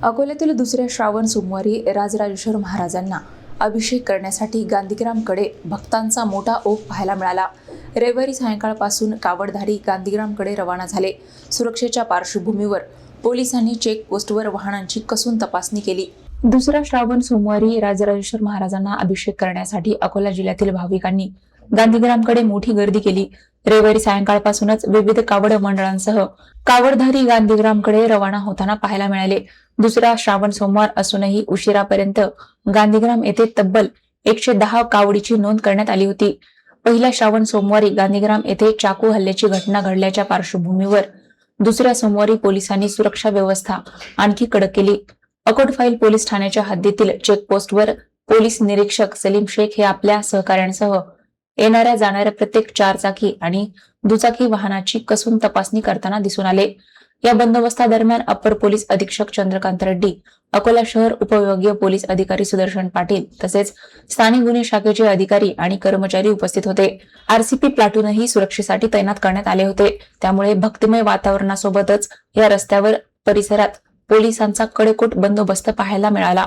अकोल्यातील दुसऱ्या श्रावण सोमवारी राजराजेश्वर महाराजांना अभिषेक करण्यासाठी गांधीग्रामकडे भक्तांचा मोठा ओघ पाहायला मिळाला। रविवारी सायंकाळपासून कावडधारी गांधीग्रामकडे रवाना झाले। सुरक्षेच्या पार्श्वभूमीवर पोलिसांनी चेक पोस्टवर वाहनांची कसून तपासणी केली। दुसरा श्रावण सोमवारी राजराजेश्वर महाराजांना अभिषेक करण्यासाठी अकोला जिल्ह्यातील भाविकांनी गांधीग्रामकडे मोठी गर्दी केली। रविवारी सायंकाळपासूनच विविध कावड मंडळांसह कावडधारी गांधीग्रामकडे रवाना होताना पाहायला मिळाले। दुसरा श्रावण सोमवार असूनही उशिरापर्यंत गांधीग्राम येथे तब्बल 110 कावडीची नोंद करण्यात आली होती। पहिल्या श्रावण सोमवारी गांधीग्राम येथे चाकू हल्ल्याची घटना घडल्याच्या पार्श्वभूमीवर दुसऱ्या सोमवारी पोलिसांनी सुरक्षा व्यवस्था आणखी कडक केली। अकोटफाईल पोलीस ठाण्याच्या हद्दीतील चेकपोस्टवर पोलीस निरीक्षक सलीम शेख हे आपल्या सहकाऱ्यांसह येणाऱ्या जाणाऱ्या प्रत्येक चारचाकी आणि दुचाकी वाहनाची कसून तपासणी करताना दिसून आले। या बंदोबस्तादरम्यान अप्पर पोलीस अधीक्षक चंद्रकांत रेड्डी, अकोला शहर उपविभागीय पोलीस अधिकारी सुदर्शन पाटील तसेच स्थानिक गुन्हे शाखेचे अधिकारी आणि कर्मचारी उपस्थित होते। आरसीपी प्लाटूनही सुरक्षेसाठी तैनात करण्यात आले होते। त्यामुळे भक्तिमय वातावरणासोबतच या रस्त्यावर परिसरात पोलिसांचा कडेकोट बंदोबस्त पाहायला मिळाला।